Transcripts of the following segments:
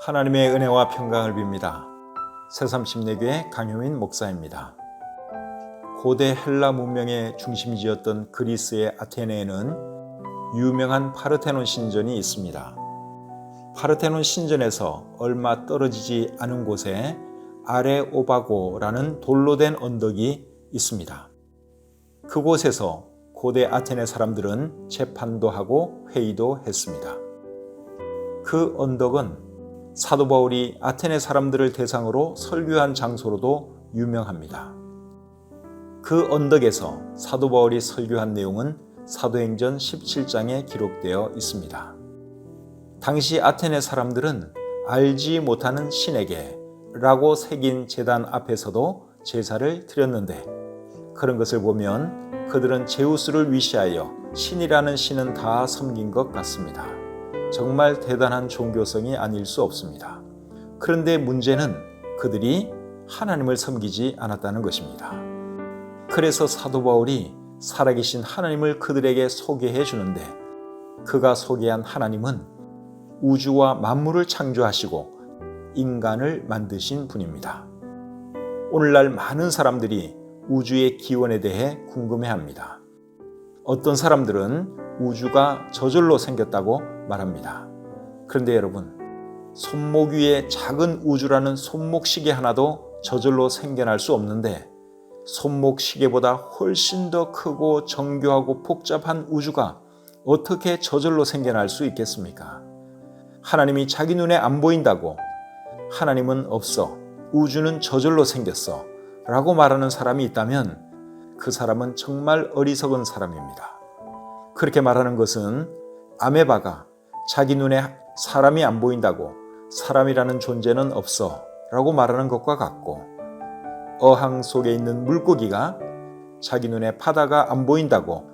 하나님의 은혜와 평강을 빕니다. 새삼십내교회 강효민 목사입니다. 고대 헬라 문명의 중심지였던 그리스의 아테네에는 유명한 파르테논 신전이 있습니다. 파르테논 신전에서 얼마 떨어지지 않은 곳에 아레오바고라는 돌로 된 언덕이 있습니다. 그곳에서 고대 아테네 사람들은 재판도 하고 회의도 했습니다. 그 언덕은 사도 바울이 아테네 사람들을 대상으로 설교한 장소로도 유명합니다. 그 언덕에서 사도 바울이 설교한 내용은 사도행전 17장에 기록되어 있습니다. 당시 아테네 사람들은 알지 못하는 신에게 라고 새긴 제단 앞에서도 제사를 드렸는데, 그런 것을 보면 그들은 제우스를 위시하여 신이라는 신은 다 섬긴 것 같습니다. 정말 대단한 종교성이 아닐 수 없습니다. 그런데 문제는 그들이 하나님을 섬기지 않았다는 것입니다. 그래서 사도 바울이 살아계신 하나님을 그들에게 소개해 주는데, 그가 소개한 하나님은 우주와 만물을 창조하시고 인간을 만드신 분입니다. 오늘날 많은 사람들이 우주의 기원에 대해 궁금해합니다. 어떤 사람들은 우주가 저절로 생겼다고 말합니다. 그런데 여러분, 손목 위에 작은 우주라는 손목시계 하나도 저절로 생겨날 수 없는데, 손목시계보다 훨씬 더 크고 정교하고 복잡한 우주가 어떻게 저절로 생겨날 수 있겠습니까? 하나님이 자기 눈에 안 보인다고, 하나님은 없어, 우주는 저절로 생겼어 라고 말하는 사람이 있다면 그 사람은 정말 어리석은 사람입니다. 그렇게 말하는 것은 아메바가 자기 눈에 사람이 안 보인다고 사람이라는 존재는 없어 라고 말하는 것과 같고, 어항 속에 있는 물고기가 자기 눈에 바다가 안 보인다고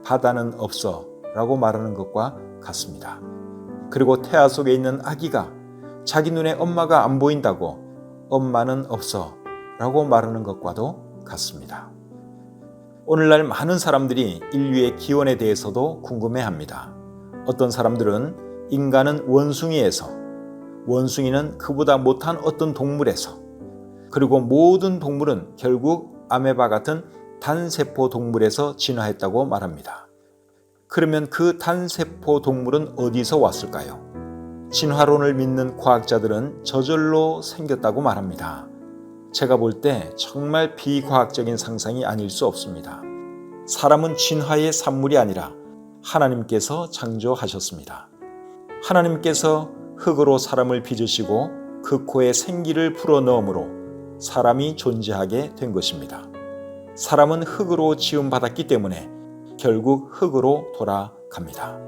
바다는 없어 라고 말하는 것과 같습니다. 그리고 태아 속에 있는 아기가 자기 눈에 엄마가 안 보인다고 엄마는 없어 라고 말하는 것과도 같습니다. 오늘날 많은 사람들이 인류의 기원에 대해서도 궁금해합니다. 어떤 사람들은 인간은 원숭이에서, 원숭이는 그보다 못한 어떤 동물에서, 그리고 모든 동물은 결국 아메바 같은 단세포 동물에서 진화했다고 말합니다. 그러면 그 단세포 동물은 어디서 왔을까요? 진화론을 믿는 과학자들은 저절로 생겼다고 말합니다. 제가 볼 때 정말 비과학적인 상상이 아닐 수 없습니다. 사람은 진화의 산물이 아니라 하나님께서 창조하셨습니다. 하나님께서 흙으로 사람을 빚으시고 그 코에 생기를 불어넣음으로 사람이 존재하게 된 것입니다. 사람은 흙으로 지음받았기 때문에 결국 흙으로 돌아갑니다.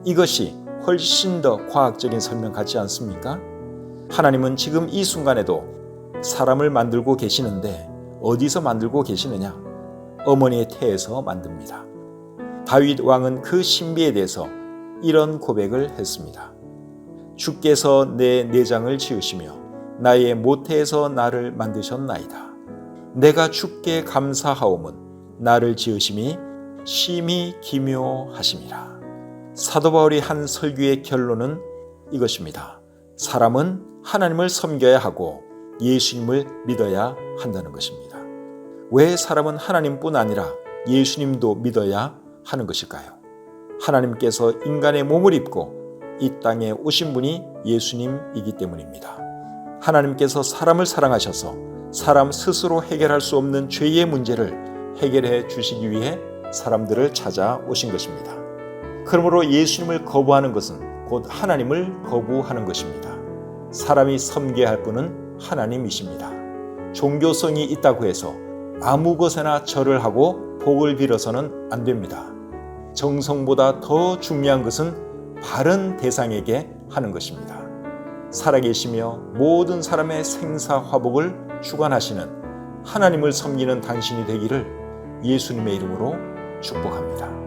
이것이 훨씬 더 과학적인 설명 같지 않습니까? 하나님은 지금 이 순간에도 사람을 만들고 계시는데 어디서 만들고 계시느냐? 어머니의 태에서 만듭니다. 다윗 왕은 그 신비에 대해서 이런 고백을 했습니다. 주께서 내 내장을 지으시며 나의 모태에서 나를 만드셨나이다. 내가 주께 감사하오문 나를 지으심이 심히 기묘하심이라. 사도 바울이 한 설교의 결론은 이것입니다. 사람은 하나님을 섬겨야 하고 예수님을 믿어야 한다는 것입니다. 왜 사람은 하나님뿐 아니라 예수님도 믿어야 하는 것일까요? 하나님께서 인간의 몸을 입고 이 땅에 오신 분이 예수님이기 때문입니다. 하나님께서 사람을 사랑하셔서 사람 스스로 해결할 수 없는 죄의 문제를 해결해 주시기 위해 사람들을 찾아오신 것입니다. 그러므로 예수님을 거부하는 것은 곧 하나님을 거부하는 것입니다. 사람이 섬겨야 할 분은 하나님이십니다. 종교성이 있다고 해서 아무 것에나 절을 하고 복을 빌어서는 안 됩니다. 정성보다 더 중요한 것은 바른 대상에게 하는 것입니다. 살아계시며 모든 사람의 생사화복을 주관하시는 하나님을 섬기는 당신이 되기를 예수님의 이름으로 축복합니다.